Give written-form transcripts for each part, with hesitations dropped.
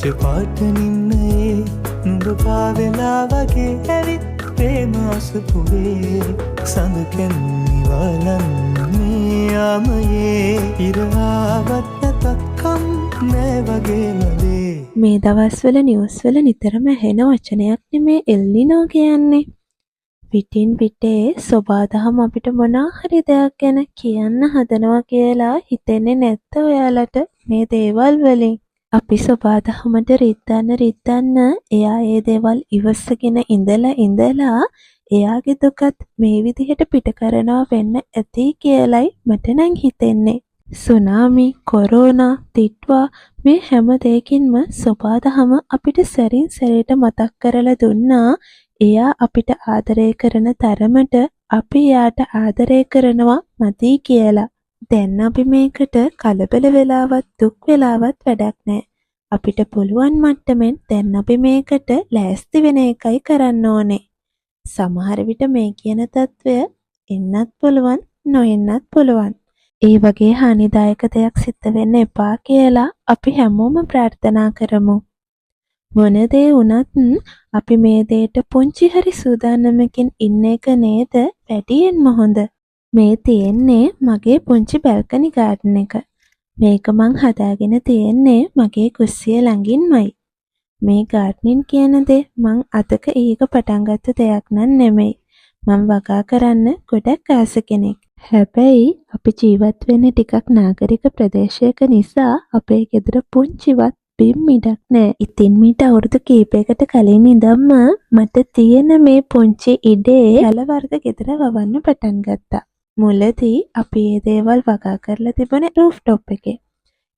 පච්ච පාට නින්නයේ නුඹ පාවෙලා වගේ ඇවිත් ප්‍රේම අසපුවේ සඳ කැන්නිවලන් මේ යාමයේ ඉරාවත් නැතත්කම් නෑ වගේ ලදේ. මේ දවස්වල නිවුස් වල නිතරම ඇහෙන වචනයක් නෙමේ එල්නිනෝ කියන්නේ. පිටින් පිටේ සබාදහම අපිට මොනවා හරි දෙයක් ගැන කියන්න හදනවා කියලා හිතෙන්නේ නැත්ද ඔයාලට මේ දේවල් වලින්? අපි සබාදහමට රිද්දන්න එයා ඒ දේවල් ඉවසගෙන ඉඳලා එයාගේ දුකත් මේ විදිහට පිට කරනවා වෙන්න ඇති කියලයි මට නම් හිතෙන්නේ. සුනාමි, කොරෝනා, තිට්වා මේ හැම දෙයකින්ම සබාදහම අපිට සැරින් සැරේට මතක් කරලා දුන්නා එයා අපිට ආදරය කරන තරමට අපි එයාට ආදරය කරනවා මදි කියලා. දැන් අපි මේකට කලබල වෙලාවත් දුක් වෙලාවත් වැඩක් නැහැ. අපිට පුළුවන් මට්ටමින් දැන් අපි මේකට ලෑස්ති වෙන එකයි කරන්න ඕනේ. සමහර විට මේ කියන తත්වය එන්නත් පුළුවන් නොඑන්නත් පුළුවන්. ඒ වගේ හානිදායක දෙයක් සිද්ධ වෙන්න එපා කියලා අපි හැමෝම ප්‍රාර්ථනා කරමු. මොන දේ වුණත් අපි මේ දේට පුංචි හරි සූදානමකින් ඉන්න එක නේද වැඩියෙන්ම හොඳ. මේ තියෙන්නේ මගේ පුංචි බැල්කනි ගාඩන් එක. මේක මං හදාගෙන තියෙන්නේ මගේ කුස්සිය ළඟින්මයි. මේ ගාඩ්නින් කියන දේ මං අතක ඊක පටන් ගත්ත දෙයක් නන් නෙමෙයි. මං වගා කරන්න ගොඩක් ආස කෙනෙක්. හැබැයි අපි ජීවත් වෙන්නේ ටිකක් නාගරික ප්‍රදේශයක නිසා අපේ ගෙදර පුංචිවත් බිම් ඉඩක් නෑ. ඉතින් මීට අවුරුදු කීපයකට කලින් ඉඳන්ම මට තියෙන මේ පුංචි ඉඩේ පැල වර්ග ගෙදර වවන්න පටන් ගත්තා. මුලදී අපි මේ දේවල් වගා කරලා තිබුණේ රූෆ් টොප් එකේ.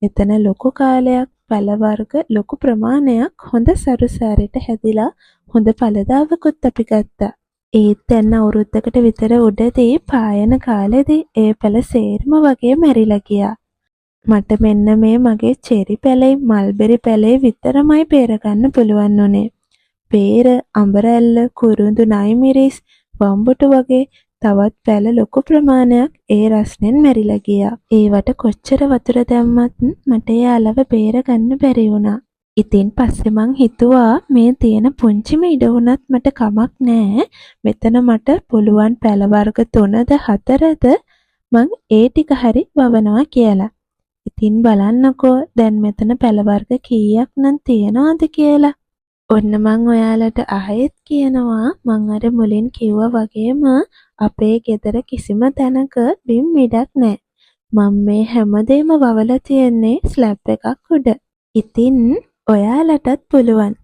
එතන ලොකු කාලයක් පැල වර්ග ලොකු ප්‍රමාණයක් හොඳ සරුසාරයට හැදිලා හොඳ ඵලදායකකුත් අපි ගත්තා. ඒත් දැන් අවුරුද්දකට විතර උඩදී පායන කාලෙදී ඒ පැල සේරම වගේ මැරිලා ගියා. මට මෙන්න මේ මගේ චෙරි පැලේ මල්බෙරි පැලේ විතරමයි බේරගන්න පුළුවන් උනේ. පේර, අඹරැල්ල, කුරුඳු නයිමිරිස්, වම්බුටු වගේ තවත් පැල ලොකු ප්‍රමාණයක් ඒ රස්නෙන් මැරිලා ගියා. ඒවට කොච්චර වතුර දැම්මත් මට ඒ අලව බේරගන්න බැරි වුණා. ඉතින් පස්සේ මං හිතුවා මේ තියෙන පුංචිම ඉඩ වුණත් මට කමක් නෑ. මෙතන මට පුළුවන් පැල වර්ග 3ද 4ද මං ඒ ටික හරි වවනවා කියලා. ඉතින් බලන්නකෝ දැන් මෙතන පැල වර්ග කීයක් නම් තියනවද කියලා. ඔන්න මං ඔයාලට ආයෙත් කියනවා මං අර මුලින් කිව්වා වගේම අපේ ගෙදර කිසිම තැනක බිම් ඉඩක් නෑ. මම මේ හැමදේම වවලා තියෙන්නේ ස්ලැබ් එකක් උඩ. ඉතින් ඔයාලටත් පුළුවන්.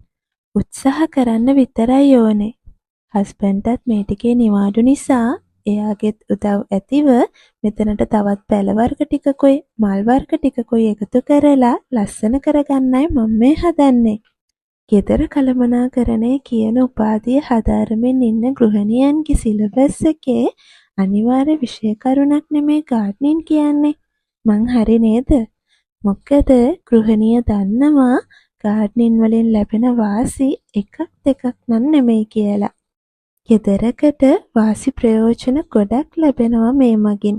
උත්සාහ කරන්න විතරයි ඕනේ. හස්බන්ඩ්ටත් මේ ටිකේ නිවාඩු නිසා එයාගෙත් උදව් ඇතිව මෙතනට තවත් පැල වර්ග ටිකකුයි මල් වර්ග ටිකකුයි එකතු කරලා ලස්සන කරගන්නයි මම මේ හදන්නේ. ගෙදර කළමනාකරණය කියන උපාධිය හදාරමින් ඉන්න ගෘහණියන්ගේ සිලබස් එකේ අනිවාර්ය විෂය කරුණක් නෙමේ ගාඩ්නින් කියන්නේ. මං හරි නේද? මොකද ගෘහණිය දන්නවා ගාඩ්නින් වලින් ලැබෙන වාසි එකක් දෙකක් නන් නෙමෙයි කියලා. ගෙදරකට වාසි ප්‍රයෝජන ගොඩක් ලැබෙනවා මේ මගින්.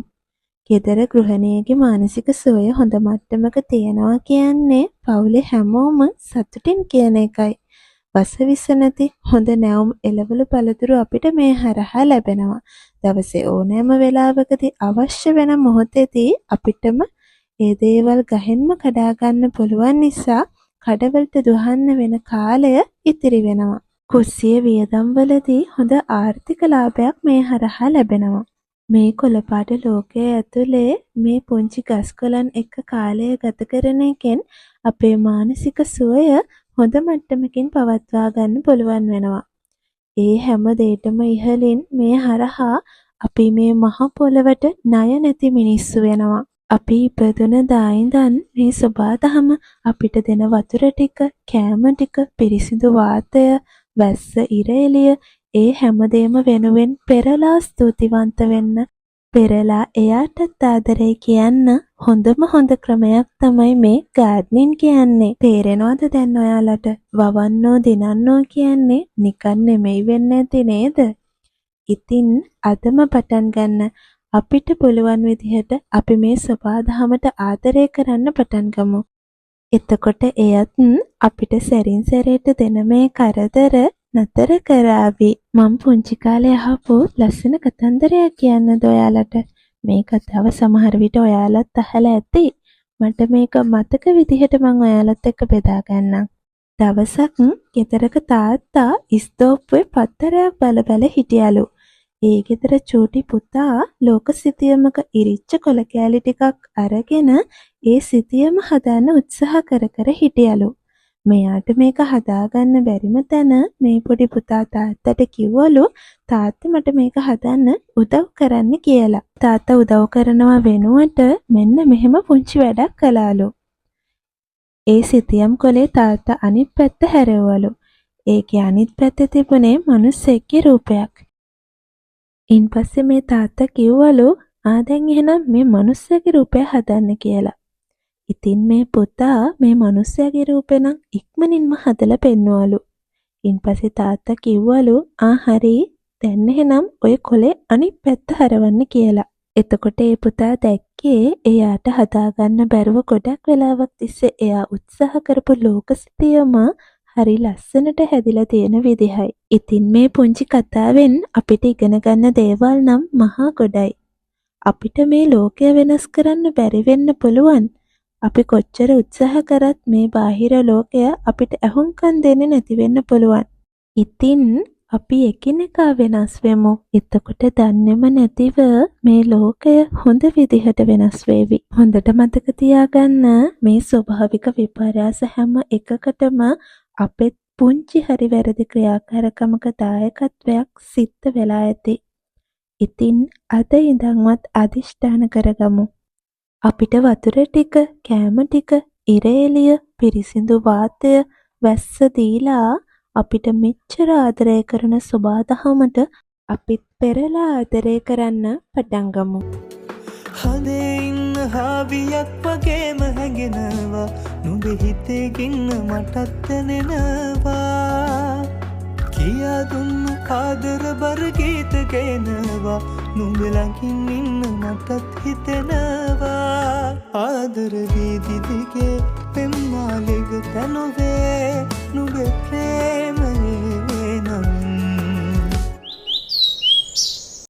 ගෙදර ගෘහණියගේ මානසික සුවය හොඳ මට්ටමක තියනවා කියන්නේ පවුලේ හැමෝම සතුටින් කියන එකයි. වසවිස නැති හොඳ නැවුම් එළවලු පළතුරු අපිට මේ හරහා ලැබෙනවා. දවසේ ඕනෑම වෙලාවකදී අවශ්‍ය වෙන මොහොතේදී අපිටම ඒ දේවල් ගහෙන්ම කඩා ගන්න පුළුවන් නිසා කඩවලට දුවන්න වෙන කාලය ඉතිරි වෙනවා. කුස්සිය වියදම්වලදී හොඳ ආර්ථික ලාභයක් මේ හරහා ලැබෙනවා. මේ කොළපාට ලෝකයේ ඇතුලේ මේ පුංචි ගස්කොළන් එක්ක කාලය ගත කරන එකෙන් අපේ මානසික සුවය හොඳ මට්ටමකින් පවත්වා ගන්න පුළුවන් වෙනවා. ඒ හැම දෙයකම ඉහළින් මේ හරහා අපි මේ මහ පොළවට ණය නැති මිනිස්සු වෙනවා. අපි ඉපදුන දා ඉඳන් මේ සබාදහම අපිට දෙන වතුර ටික, කෑම ටික, පිරිසිදු වාතය, වැස්ස, ඉර එළිය ඒ හැමදේම වෙනුවෙන් පෙරලා ස්තුතිවන්ත වෙන්න, පෙරලා එයාටත් ආදරේ කියන්න හොඳම හොඳ ක්‍රමයක් තමයි මේ ගාඩ්නින් කියන්නේ. තේරෙනවද දැන් ඔයාලට? වවන්නෝ දිනන්නෝ කියන්නේ නිකන් නෙමෙයි වෙන්නේ නැති නේද? ඉතින් අදම පටන් ගන්න. අපිට පුළුවන් විදිහට අපි මේ සබාදහමට ආදරය කරන්න පටන් ගමු. එතකොට එයත් අපිට සැරින් සැරේට දෙන මේ කරදර නතර කරાવી. මම පුංචි කාලේ අහපු ලස්සන කතන්දරයක් කියන්නද ඔයාලට? මේ කතාව සමහර විට ඔයාලත් අහලා ඇති. මට මේක මතක විදිහට මම ඔයාලත් එක්ක බෙදා ගන්නම්. දවසක් ගෙදරක තාත්තා ඉස්තෝප්පුවේ පත්තරයක් බල බල හිටියලු. ඒ ගෙදර චූටි පුතා ලෝක සිතියමක ඉරිච්ච කොළ කෑලි ටිකක් අරගෙන ඒ සිතියම හදන්න උත්සාහ කර කර හිටියලු. මෙයාට මේක හදාගන්න බැරිම තැන මේ පොඩි පුතා තාත්තට කිව්වලු තාත්තා මට මේක හදන්න උදව් කරන්න කියලා. තාත්තා උදව් කරනවා වෙනුවට මෙන්න මෙහෙම පුංචි වැඩක් කළාලු. ඒ සිතියම් කොලේ තාත්තා අනිත් පැත්ත හැරෙව්වලු. ඒකේ අනිත් පැත්තේ තිබුණේ මිනිස්සෙක්ගේ රූපයක්. ඉන්පස්සේ මේ තාත්තා කිව්වලු දැන් එහෙනම් මේ මිනිස්සගේ රූපය හදන්න කියලා. ඉතින් මේ පුතා මේ මිනිස්සගේ රූපේ නම් ඉක්මනින්ම හදලා පෙන්වවලු. ඉන්පස්සේ තාත්තා කිව්වලු හරි දැන් එහෙනම් ඔය කොලේ අනිත් පැත්ත හරවන්න කියලා. එතකොට ඒ පුතා දැක්කේ එයාට හදාගන්න බැරුව ගොඩක් වෙලාවක් තිස්සේ එයා උත්සාහ කරපු ලෝකසිතියම හරි ලස්සනට හැදිලා තියෙන විදිහයි. ඉතින් මේ පුංචි කතාවෙන් අපිට ඉගෙන ගන්න දේවල් නම් මහා ගොඩයි. අපිට මේ ලෝකය වෙනස් කරන්න බැරි වෙන්න පුළුවන්. අපි කොච්චර උත්සාහ කරත් මේ බාහිර ලෝකය අපිට අහුම්කම් දෙන්නේ නැති වෙන්න පුළුවන්. ඉතින් අපි එකිනෙකා වෙනස් වෙමු. එතකොට දන්නේම නැතිව මේ ලෝකය හොඳ විදිහට වෙනස් වේවි. හොඳට මතක තියාගන්න මේ ස්වභාවික විපර්යාස හැම එකකටම අපේ පුංචි හරි වැරදි ක්‍රියාකාරකමක දායකත්වයක් සිද්ධ වෙලා ඇති. ඉතින් අද ඉඳන්වත් අදිෂ්ඨාන කරගමු. අපිට වතුර ටික, කෑම ටික, ඉර එළිය, පිරිසිදු වාතය, වැස්ස දීලා අපිට මෙච්චර ආදරය කරන සබාදහමට අපිත් පෙරලා ආදරය කරන්න පටන් ගමු. හදේ ඉන්න හාවියක් වගේම හැඟෙනවා නුඹේ හිතේ ගින්න මටත් දැනෙනවා කියා දුන්නු ආදර බර ගීත ගේනවා නුඹ ළඟින් ඉන්න මටත් හිතෙනවා ආදර වීදි දිගේ පෙම්මාලෙක තනුවේ නුඹේ ප්‍රේම